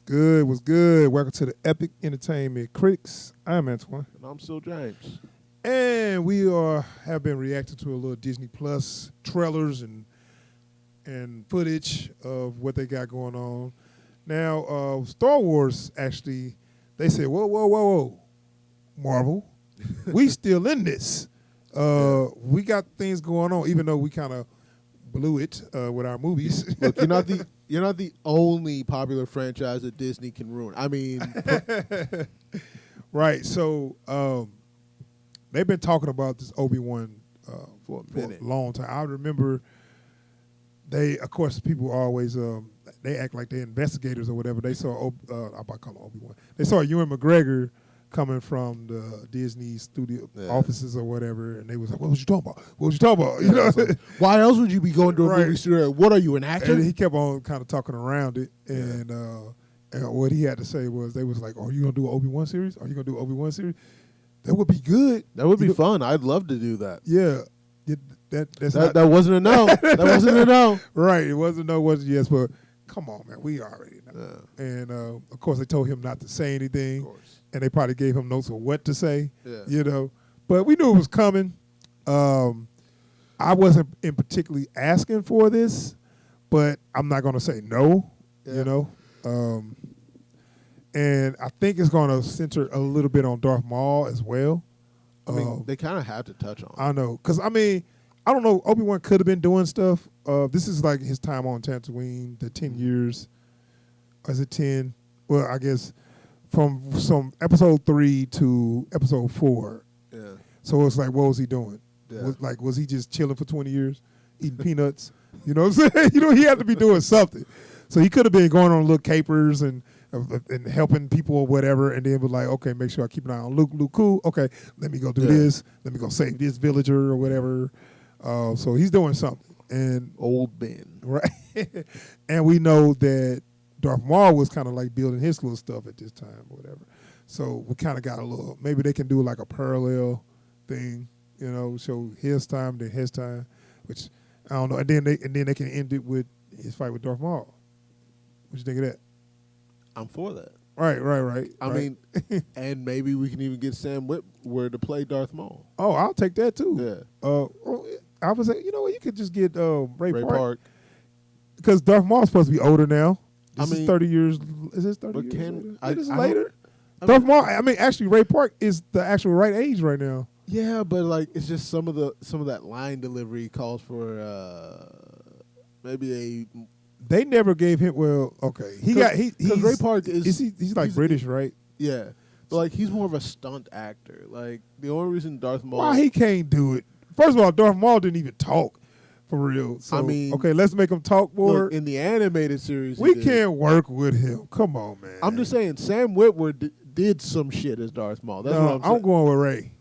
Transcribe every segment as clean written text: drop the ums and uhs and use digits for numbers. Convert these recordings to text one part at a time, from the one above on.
Good, was good. Welcome to the Epic Entertainment Critics. I'm Antoine. And I'm still James. And we have been reacting to a little Disney Plus trailers and footage of what they got going on. Now, Star Wars, actually, they said, whoa, Marvel, we still in this. We got things going on, even though we kind of blew it with our movies. Look, you're not the only popular franchise that Disney can ruin. I mean, right. So they've been talking about this Obi-Wan for a long time. I remember of course, people always they act like they're investigators or whatever. They saw I'm about to call him Obi-Wan. They saw Ewan McGregor coming from the Disney studio offices or whatever, and they was like, "What was you talking about? What was you talking about?" You know, like, why else would you be going to a movie studio? What are you, an actor? And he kept on kind of talking around it, and what he had to say was, they was like, "Are you gonna do an Obi-Wan series? Are you gonna do an Obi-Wan series? That would be good. That would be fun. I'd love to do that." Yeah, that wasn't a no. That wasn't a no. Right, it wasn't a no, wasn't a yes, but come on, man, we already know. Yeah. And of course, they told him not to say anything. Of course. And they probably gave him notes of what to say, Yeah. But we knew it was coming. I wasn't in particularly asking for this, but I'm not going to say no, and I think it's going to center a little bit on Darth Maul as well. I mean, they kind of had to touch on it. I know, because, I mean, I don't know, Obi-Wan could have been doing stuff. This is like his time on Tatooine, the 10 years. Or is it 10? Well, I guess from episode 3 to episode 4. Yeah. So it's like, what was he doing? Yeah. Was he just chilling for 20 years, eating peanuts? You know what I'm saying? He had to be doing something. So he could have been going on little capers and helping people or whatever, and then was like, okay, make sure I keep an eye on Luke. Luke, cool. Okay, let me go do this. Let me go save this villager or whatever. So he's doing something. And Old Ben. Right. And we know that Darth Maul was kind of like building his little stuff at this time or whatever. So we kind of got a little, maybe they can do like a parallel thing, show his time, then his time, which I don't know. And then they can end it with his fight with Darth Maul. What you think of that? I'm for that. Right. I mean, and maybe we can even get Sam Witwer to play Darth Maul. Oh, I'll take that too. Yeah. I was like, you could just get Ray Park. Because Darth Maul's supposed to be older now. This is 30 years. Is this 30 but years later? it is later? Darth Maul, actually, Ray Park is the actual right age right now. Yeah, but like it's just some of that line delivery calls for maybe a. They never gave him. Well, okay, because Ray Park he's like British, right? Yeah, but like he's more of a stunt actor. Like the only reason Darth Maul. Why he can't do it? First of all, Darth Maul didn't even talk for real. So, okay, let's make him talk more. Look, in the animated series, we can't work with him. Come on, man. I'm just saying, Sam Witwer did some shit as Darth Maul. That's what I'm saying. I'm going with Ray.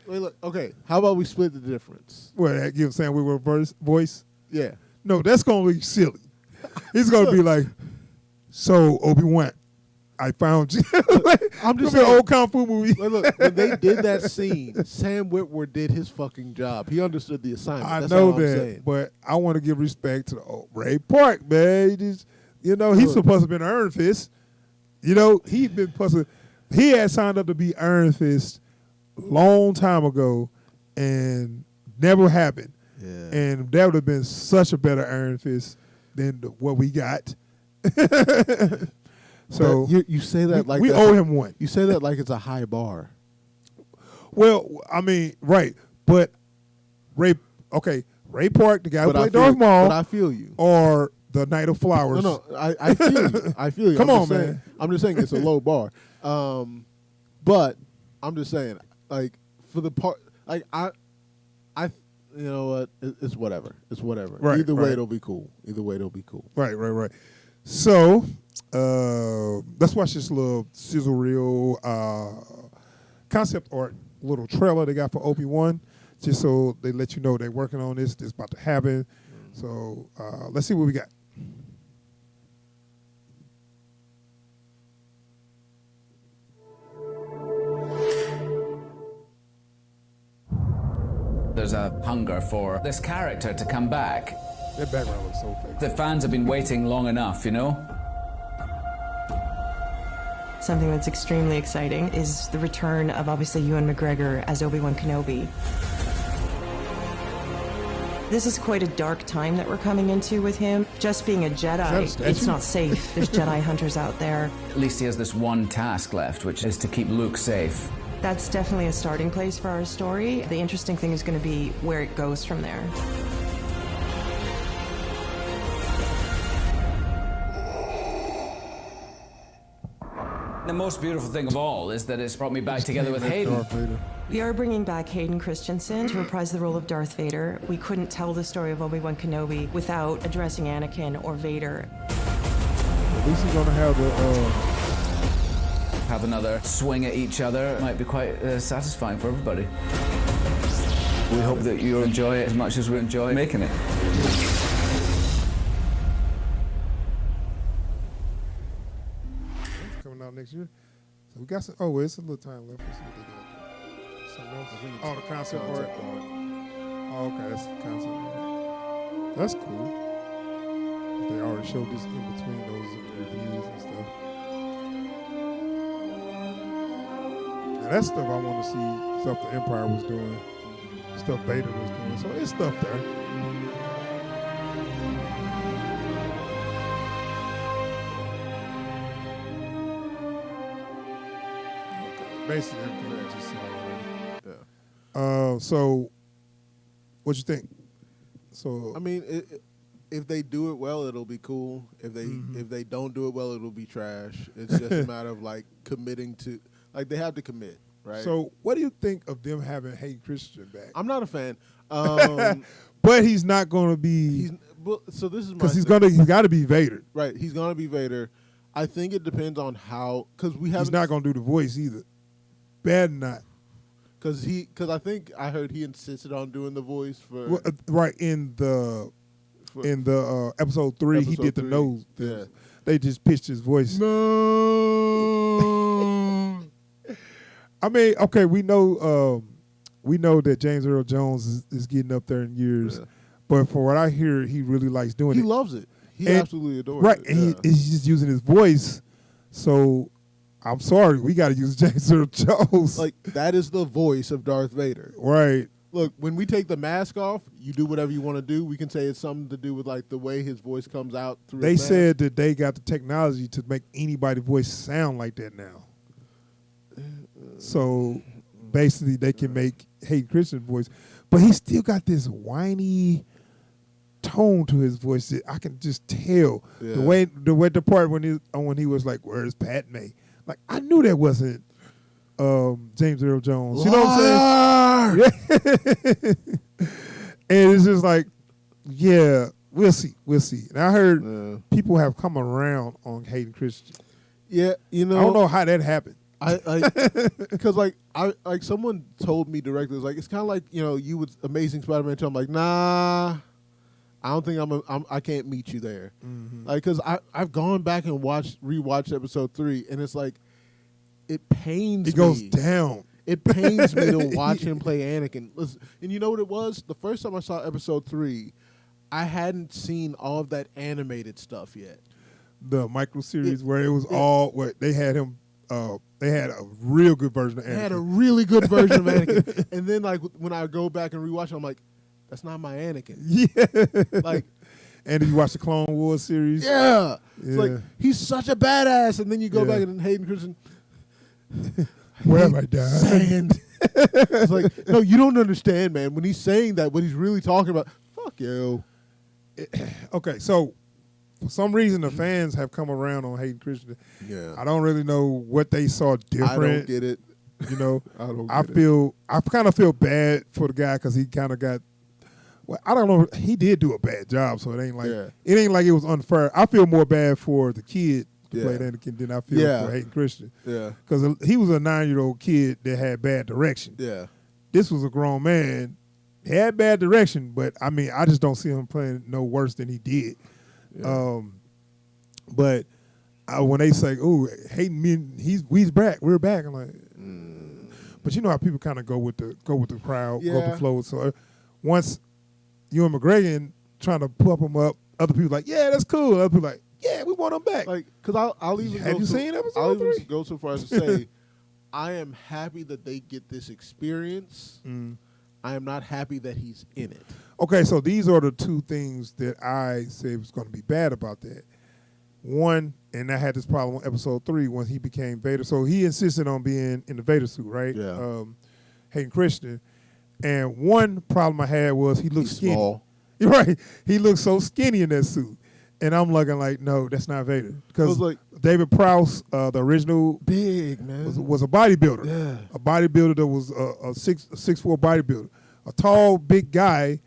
Wait, look, okay, how about we split the difference? What, give Sam Witwer voice? Yeah. No, that's going to be silly. He's going to be like, so, Obi-Wan, I found you. I'm just saying, an old Kung Fu movie. Look, when they did that scene, Sam Witwer did his fucking job. He understood the assignment. I That's know all I'm that, saying. but I want to give respect to Ray Park, man. He's supposed to have been Iron Fist. He had signed up to be Iron Fist long time ago, and never happened. Yeah. And that would have been such a better Iron Fist than what we got. So you say that like we owe him one. You say that like it's a high bar. Well, I mean, right, but Ray Park, the guy who played Darth Maul, but I feel you. Or the Knight of Flowers. No, I feel you. I feel you. Come on, man. I'm just saying it's a low bar. But I'm just saying, like, for the part, like you know what? It's whatever. It's whatever. Right, Either way, it'll be cool. Right. So, let's watch this little sizzle reel concept art little trailer they got for Obi-Wan, just so they let you know they're working on this. This is about to happen. So let's see what we got. There's a hunger for this character to come back. That background looks so fake. The fans have been waiting long enough, Something that's extremely exciting is the return of obviously Ewan McGregor as Obi-Wan Kenobi. This is quite a dark time that we're coming into with him. Just being a Jedi, it's not safe. There's Jedi hunters out there. At least he has this one task left, which is to keep Luke safe. That's definitely a starting place for our story. The interesting thing is going to be where it goes from there. The most beautiful thing of all is that it's brought me back together with Hayden. We are bringing back Hayden Christensen to reprise the role of Darth Vader. We couldn't tell the story of Obi-Wan Kenobi without addressing Anakin or Vader. At least he's gonna have the. Have another swing at each other might be quite satisfying for everybody. We hope that you'll enjoy it as much as we enjoy making it. It's coming out next year. So we got some. Oh, it's a little time left. Let's see what they got. Something else. Oh, the concept art. Oh, okay, that's the concept art. That's cool. They already showed this in between those reviews and stuff. Now that's stuff I want to see. Stuff the Empire was doing. Stuff Vader was doing. So it's stuff there. Okay, basically everything I just said already. Yeah. So, what you think? So I mean, if they do it well, it'll be cool. If they don't do it well, it'll be trash. It's just a matter of like committing to, like they have to commit, right? So what do you think of them having Hayden Christensen back? I'm not a fan. But he's not going to be. So this is my because he's thing. got to be Vader. Right, he's gonna be Vader. I think it depends on how, because we have. He's not going to do the voice either. Bad not. Because I think I heard he insisted on doing the voice for. Well, right in the episode 3, he did the nose. Yeah. They just pitched his voice. No. I mean, okay, we know that James Earl Jones is getting up there in years, but for what I hear, he really likes doing it. He loves it. He And- absolutely adores right, it. and he's just using his voice. So I'm sorry, we got to use James Earl Jones. Like, that is the voice of Darth Vader. Right. Look, when we take the mask off, you do whatever you want to do. We can say it's something to do with like the way his voice comes out through. They his mask. said that they got the technology to make anybody's voice sound like that now. So basically, they can make Hayden Christensen's voice, but he still got this whiny tone to his voice that I can just tell. Yeah. The part when he was like, "Where's Padme?" Like I knew that wasn't James Earl Jones. You know what I'm saying? And it's just like, yeah, we'll see. And I heard people have come around on Hayden Christensen. Yeah, you know, I don't know how that happened. Because like someone told me directly, it's kind of like, you know, you with Amazing Spider-Man 2. I'm like, nah, I don't think I can't meet you there. Mm-hmm. Like, because I've gone back and rewatched episode 3, and it's like, it pains me. It goes down. It pains me to watch him play Anakin. Listen, and you know what it was? The first time I saw episode 3, I hadn't seen all of that animated stuff yet. The micro series where it was all where they had him. They had a real good version of Anakin. They had a really good version of Anakin. And then like when I go back and rewatch it, I'm like, that's not my Anakin. Yeah. Like, and then you watch the Clone Wars series. yeah. It's Yeah. like, he's such a badass. And then you go back and Hayden Christensen. Where have I died? Sand. It's like, no, you don't understand, man. When he's saying that, what he's really talking about, fuck you. Okay, so for some reason the fans have come around on Hayden Christensen. Yeah. I don't really know what they saw different. I don't get it. You know, I don't I get feel I kind of feel bad for the guy because he kind of got. Well, I don't know. He did do a bad job, so it ain't like it was unfair. I feel more bad for the kid to play Anakin than I feel for Hayden Christensen. Yeah. Because he was a 9-year-old kid that had bad direction. Yeah. This was a grown man. He had bad direction, but I mean, I just don't see him playing no worse than he did. Yeah. But when they say, "Oh, Hayden, we's back, we're back," I'm like, but you know how people kind of go with the crowd, go with the flow. So once Ewan McGregor trying to pump him up, other people like, "Yeah, that's cool." Other people like, Yeah, we want him back. Like, because I'll even Have go you so, seen episode I'll even 3? go so far as to say, I am happy that they get this experience. I am not happy that he's in it. Okay, so these are the two things that I said was going to be bad about that. One, and I had this problem on episode 3 when he became Vader. So he insisted on being in the Vader suit, right? Yeah. Hayden Christensen. And one problem I had was he looked He's skinny. small. You're right. He looked so skinny in that suit. And I'm looking like, no, that's not Vader. Because like David Prowse, the original, big, man. was a bodybuilder. Yeah. A bodybuilder that was a 6'4" bodybuilder. A tall, big guy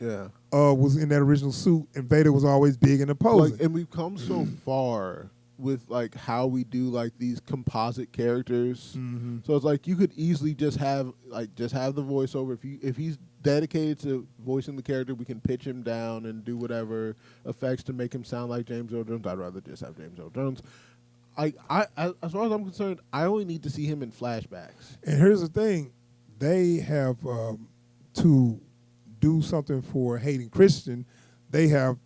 was in that original suit, and Vader was always big and imposing. Like, and we've come so far with like how we do like these composite characters. So it's like you could easily just have the voiceover. If he's dedicated to voicing the character, we can pitch him down and do whatever effects to make him sound like James Earl Jones. I'd rather just have James Earl Jones. As far as I'm concerned, I only need to see him in flashbacks. And here's the thing. They have to do something for Hayden Christensen. They have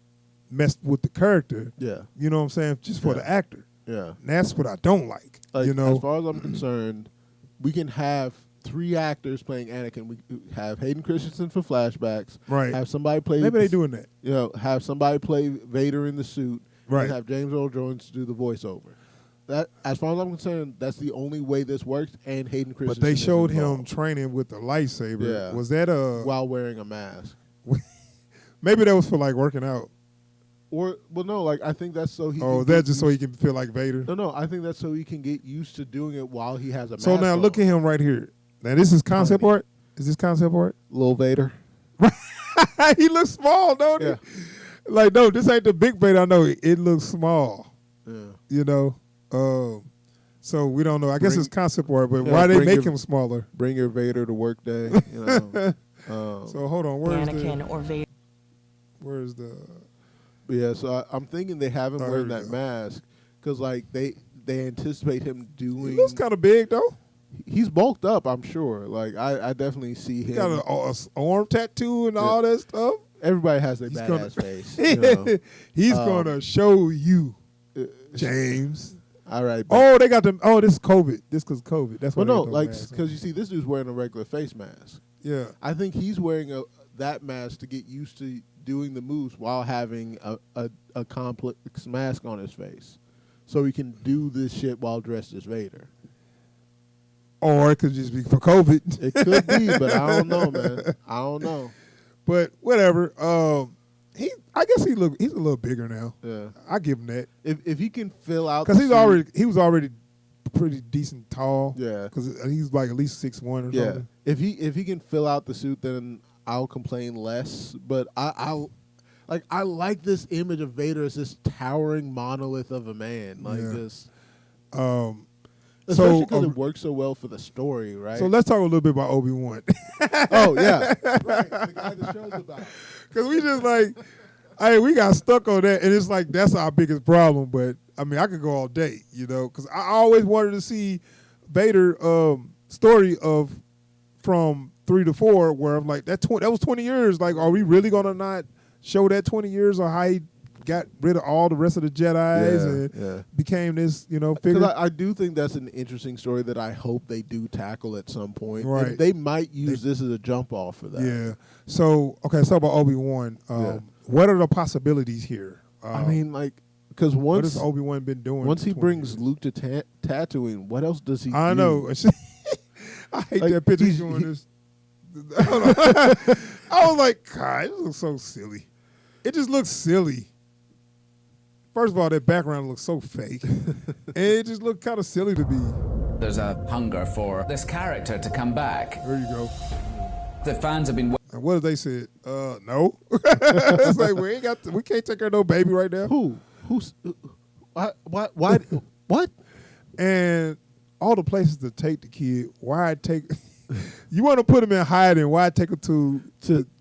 messed with the character. Yeah. You know what I'm saying? Just for the actor. Yeah. And that's what I don't like. You know? As far as I'm concerned, we can have 3 actors playing Anakin. We have Hayden Christensen for flashbacks. Right. Have somebody play. Maybe they're doing that. You know, have somebody play Vader in the suit. Right. And have James Earl Jones do the voiceover. That, as far as I'm concerned, that's the only way this works. And Hayden Christensen. But they showed is him involved. training with the lightsaber. Yeah. Was that while wearing a mask? Maybe that was for like working out. Or no, like I think that's so he. Oh, can that's get just so used- he can feel like Vader. No, I think that's so he can get used to doing it while he has a mask. So now look at him right here. Now this is concept art. Is this concept art? Lil Vader. He looks small, don't Yeah. he? Like, no, this ain't the big Vader. I know it looks small. Yeah. You know, so we don't know. I guess Bring- it's concept art, but Yeah, why they bring make your- him smaller? Bring your Vader to work day. You know. So hold on, where's Anakin or Vader. where's the? Yeah, so I'm thinking they have him Oh, wearing here we that go. mask because like they anticipate him doing. He looks kind of big though. He's bulked up, I'm sure. Like I definitely see He him. got an arm tattoo and all that stuff. Everybody has their He's badass gonna- face. You know? He's gonna show you, Uh, James. All right. But, Oh, they got them. Oh, this is COVID. This because COVID. That's why. well, no, they got those like masks on. because you see, this dude's wearing a regular face mask. Yeah. I think he's wearing that mask to get used to doing the moves while having a complex mask on his face, so he can do this shit while dressed as Vader. Or it could just be for COVID. It could be, but I don't know, man. I don't know. But whatever. I guess he's a little bigger now. Yeah. I give him that If he can fill out because the suit- he was already pretty decent tall. Yeah. Because he's like at least 6'1" or yeah. something. If he can fill out the suit, then I'll complain less. But I like this image of Vader as this towering monolith of a man, like Yeah. this. So Especially because it works so well for the story, right? so let's talk a little bit about Obi-Wan. oh yeah, right. The guy the show's about. Because we just like, hey, we got stuck on that, and it's like that's our biggest problem. But I mean, I could go all day, you know, because I always wanted to see Vader story of from 3 to 4, where I'm like that was 20 years. Like, are we really gonna not show that 20 years or how he got rid of all the rest of the Jedis and became this, you know, figure? Because I do think that's an interesting story that I hope they do tackle at some point. Right. And they might use this as a jump off for that. Yeah. So okay, so about Obi-Wan. What are the possibilities here? I mean, like, because what has once Obi-Wan been doing? once for he 20 brings years? Luke to Tatooine, what else does he do? I know. I hate Like, that picture he's- doing this. I was like, God, it looks so silly. It just looks silly. First of all, that background looks so fake. And it just looked kind of silly to me. There's a hunger for this character to come back. There you go. The fans have been And what did they say? No. It's like we can't take care of no baby right now. Who's why what? And all the places to take the kid, why take you want to put him in hiding, why take him to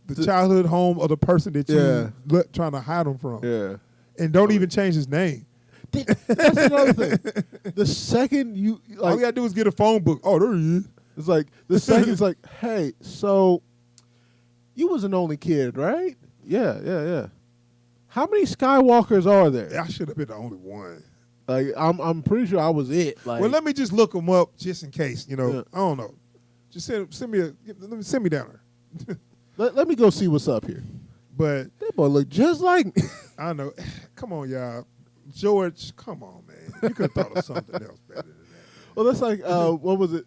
the childhood home of the person that you trying to hide him from? Yeah. And don't even change his name. That's another thing. The second you All like, you gotta do is get a phone book. Oh, there he is. it's like the second it's like, hey, so you was an only kid, right? Yeah. how many Skywalkers are there? I should have been the only one. Like I'm pretty sure I was it. Like, Well, let me just look them up just in case. You know, Yeah. I don't know. Just send me down there. let me go see what's up here. But That boy look just like me. I know. Come on, y'all. George, come on, man. You could have thought of something else better than that. Well, that's like what was it?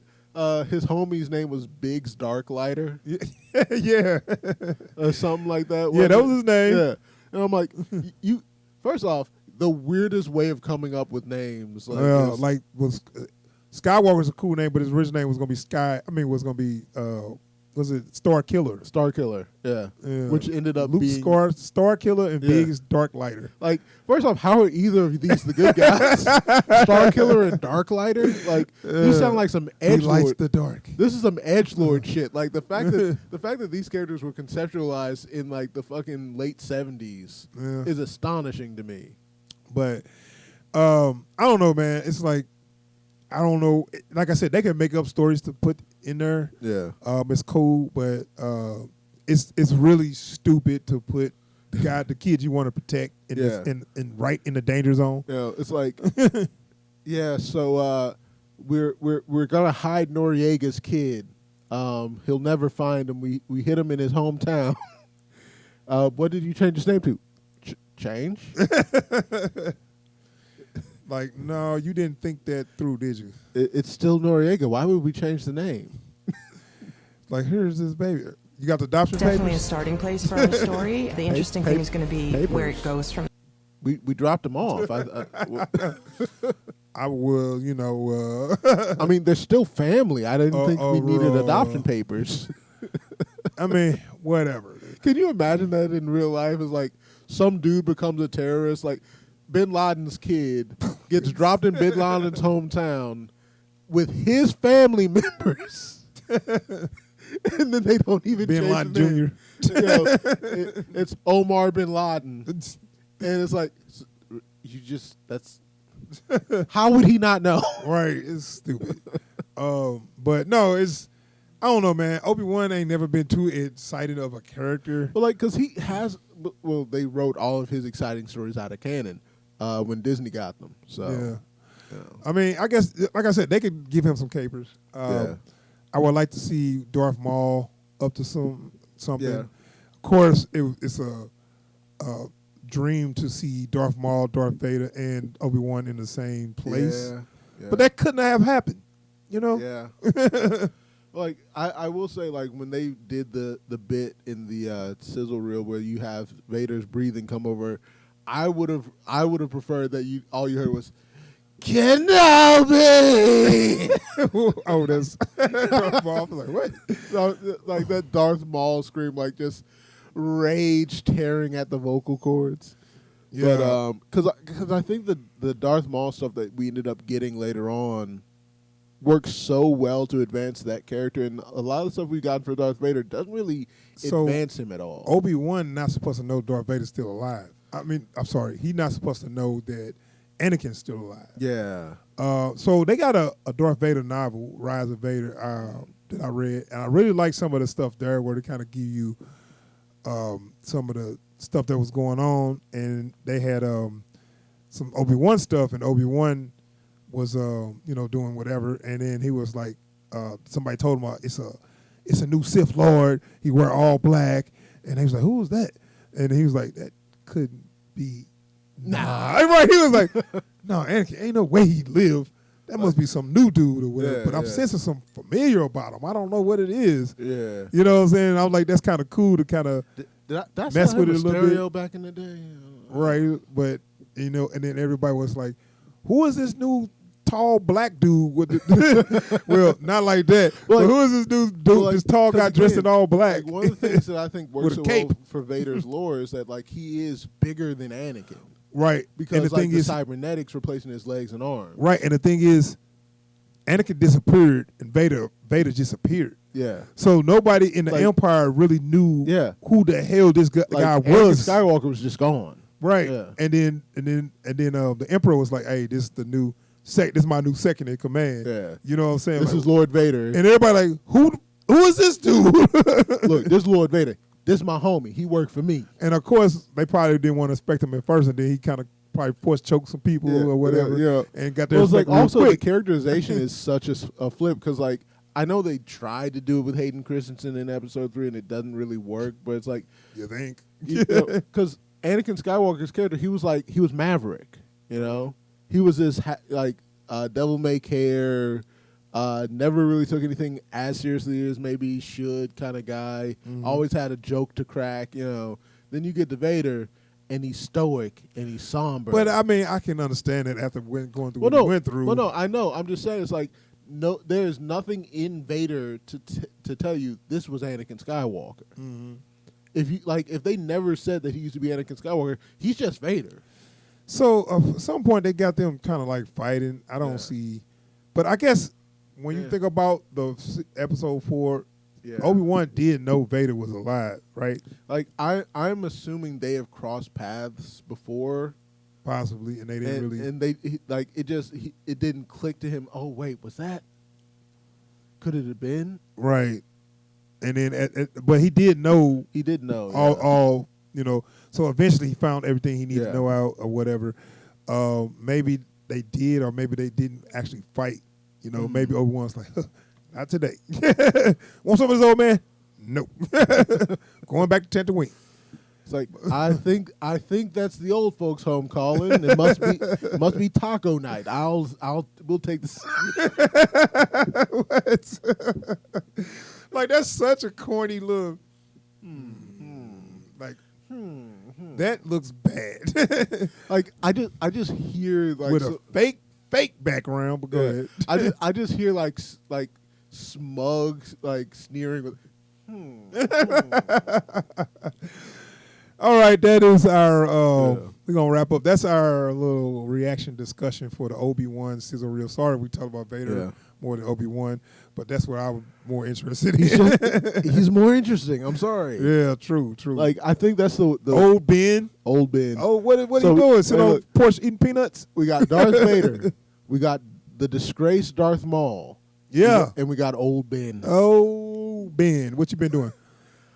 His homie's name was Biggs Darklighter Yeah. or something like that. Yeah, that was his name. Yeah, and I'm like, you. First off, the weirdest way of coming up with names. Like, this. Like was Skywalker's a cool name, but his original name was gonna be was gonna be was it Star Killer? Star Killer, yeah. Which ended up Luke being Star Killer and Yeah. Biggs Darklighter. like. First off, how are either of these the good guys? Star Killer and Darklighter, like these sound like some He edge likes lord. the dark. This is some edgelord shit. Like the fact that these characters were conceptualized in like the fucking late 70s Yeah. is astonishing to me. But I don't know, man. It's like I don't know. Like I said, they can make up stories to put in there. Yeah. It's cool, but it's really stupid to put the kids you want to protect in right in the danger zone. Yeah, it's like yeah, so we're gonna hide Noriega's kid. He'll never find him. We hit him in his hometown. What did you change his name to? Change? Like, no, you didn't think that through, did you? It's still Noriega. Why would we change the name? Like, here's this baby. You got the adoption Definitely a papers? starting place for our story. The interesting thing is going to be where it goes from. We dropped him off. I will, you know. I mean, they're still family. I didn't think we needed adoption papers. I mean, whatever. Can you imagine that in real life? It's like some dude becomes a terrorist, like Bin Laden's kid gets dropped in Bin Laden's hometown with his family members. And then they don't even Bin change Laden the name. Jr. It's Omar Bin Laden. And it's like, that's, how would he not know? Right, it's stupid. But no, I don't know, man. Obi-Wan ain't never been too excited of a character. Well, like, because he has, well, they wrote all of his exciting stories out of canon when Disney got them. So, Yeah. I mean, I guess, like I said, they could give him some capers. Yeah. I would like to see Darth Maul up to something. Yeah. Of course, it's a dream to see Darth Maul, Darth Vader, and Obi-Wan in the same place. Yeah. But that couldn't have happened, you know? Yeah. Like, I will say, like, when they did the bit in the sizzle reel where you have Vader's breathing come over, I would have preferred that all you heard was Kenobi. Oh, that's Darth Maul. I was like, what? So, like that Darth Maul scream, like just rage tearing at the vocal cords. Yeah. But because I think the Darth Maul stuff that we ended up getting later on works so well to advance that character, and a lot of the stuff we got for Darth Vader doesn't really advance him at all. Obi-Wan not supposed to know Darth Vader's still alive. I mean, I'm sorry, he's not supposed to know that Anakin's still alive. Yeah. So they got a Darth Vader novel, Rise of Vader, that I read, and I really like some of the stuff there where they kind of give you some of the stuff that was going on, and they had some Obi-Wan stuff, and Obi-Wan was doing whatever, and then he was like, somebody told him it's a new Sith Lord. He wear all black, and he was like, who was that? And he was like, that couldn't be. Nah, right? He was like, no, Anakin, ain't no way he'd live. That must be some new dude or whatever. Yeah, but I'm yeah. sensing some familiar about him. I don't know what it is. Yeah. You know what I'm saying? I was like, that's kind of cool to kind of Did I mess with it a little stereo back in the day? right. But and then everybody was like, who is this new tall black dude with the well, not like that. Well, but who is this dude well, like, this tall guy 'cause dressed again, in all black? Like, one of the things that I think works With so a cape. well for Vader's lore is that like he is bigger than Anakin Right. because and the like thing the is, cybernetics replacing his legs and arms. right, and the thing is, Anakin disappeared and Vader just appeared. Yeah. So nobody in the Like- Empire really knew Yeah. who the hell this guy Like was. Anakin Skywalker was just gone. Right. Yeah. And then the Emperor was like, hey, this is the new this is my new second in command. Yeah. You know what I'm saying? This Like, is Lord Vader. and everybody like, who is this dude? Look, this is Lord Vader. this my homie. He worked for me. And of course, they probably didn't want to expect him at first, and then he kind of probably force choked some people or whatever, and got their Well, it's like respect real also quick. the characterization is such a flip because like I know they tried to do it with Hayden Christensen in episode 3 and it doesn't really work, but it's like You think? because Anakin Skywalker's character, he was Maverick, you know, he was this devil may care, never really took anything as seriously as maybe he should kind of guy. Always had a joke to crack, you know. Then you get to Vader, and he's stoic and he's somber. But I mean, I can understand it after going through what he went through. Well, no, I know. I'm just saying, it's like no, there's nothing in Vader to tell you this was Anakin Skywalker. If they never said that he used to be Anakin Skywalker, he's just Vader. So at some point they got them kind of like fighting. I don't see, but I guess when you think about the episode 4, Obi-Wan did know Vader was alive, right? Like I'm assuming they have crossed paths before, possibly, and they didn't really. And it didn't click to him. Oh wait, was that? Could it have been? Right. And then, but he did know. He did know all. You know. So eventually, he found everything he needed to know out or whatever. Maybe they did, or maybe they didn't actually fight. You know, maybe Obi-Wan's like, not today. Want some of this, old man? Nope. Going back to Tatooine. It's like I think that's the old folks' home calling. It must be taco night. We'll take this. What? Like that's such a corny look. Like that looks bad. Like I just hear like with a fake background. But go ahead. I just hear like smug like sneering with. All right, that is our. We're gonna wrap up. That's our little reaction discussion for the Obi-Wan Sizzle Reel. Sorry, we talked about Vader more than Obi-Wan, but that's what I'm more interested in. He's more interesting. I'm sorry. Yeah, true. Like I think that's the old Ben. Old Ben. Oh, what are you doing? Sit on porch eating peanuts? We got Darth Vader. We got the disgraced Darth Maul. Yeah, and we got old Ben. Oh, Ben, what you been doing?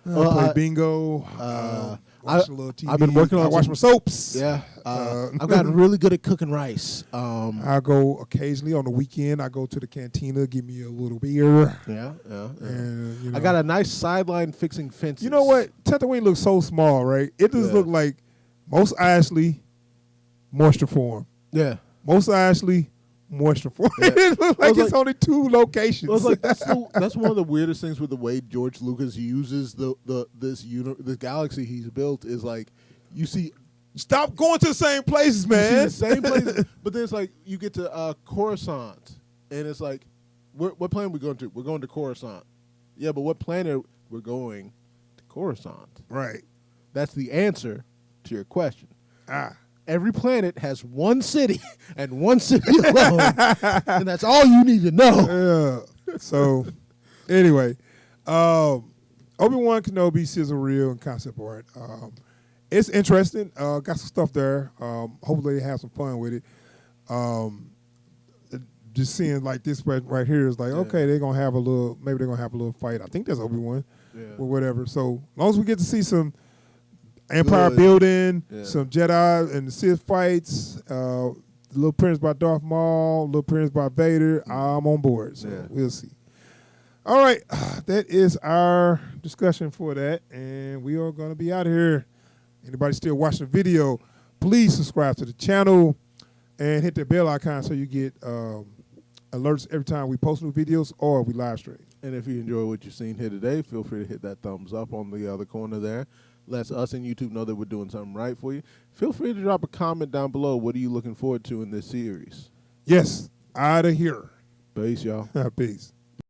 Play bingo. Watch a little TV. I've been working on. I watch my soaps. Yeah, I've gotten really good at cooking rice. I go occasionally on the weekend. I go to the cantina, give me a little beer. Yeah. And you know, I got a nice sideline fixing fences. You know what? Tatooine looks so small, right? It just look like Mos Eisley, Moisture Farm. Yeah. Mos Eisley, Moisture Farm. Yeah. It looks like it's only 2 locations. Well, it's like that's one of the weirdest things with the way George Lucas uses this galaxy he's built is like you see. Stop going to the same places, man. You see the same places, but then it's like you get to Coruscant, and it's like, what planet are we going to? We're going to Coruscant. Yeah, but what planet we're going to Coruscant? Right. That's the answer to your question. Every planet has one city and one city alone, and that's all you need to know. Yeah. So, anyway, Obi-Wan Kenobi Sizzle Reel and concept art. It's interesting. Got some stuff there. Hopefully, they have some fun with it. Just seeing like this right here is like, okay, maybe they're gonna have a little fight. I think that's Obi-Wan or whatever. So, as long as we get to see some Empire building, some Jedi and the Sith fights, Little Prince by Darth Maul, Little Prince by Vader, I'm on board. So we'll see. All right, that is our discussion for that, and we are going to be out of here. Anybody still watching the video, please subscribe to the channel and hit the bell icon so you get alerts every time we post new videos or we live stream. And if you enjoy what you've seen here today, feel free to hit that thumbs up on the other corner there. Lets us and YouTube know that we're doing something right for you. Feel free to drop a comment down below. What are you looking forward to in this series? Yes, out of here. Peace, y'all. Peace.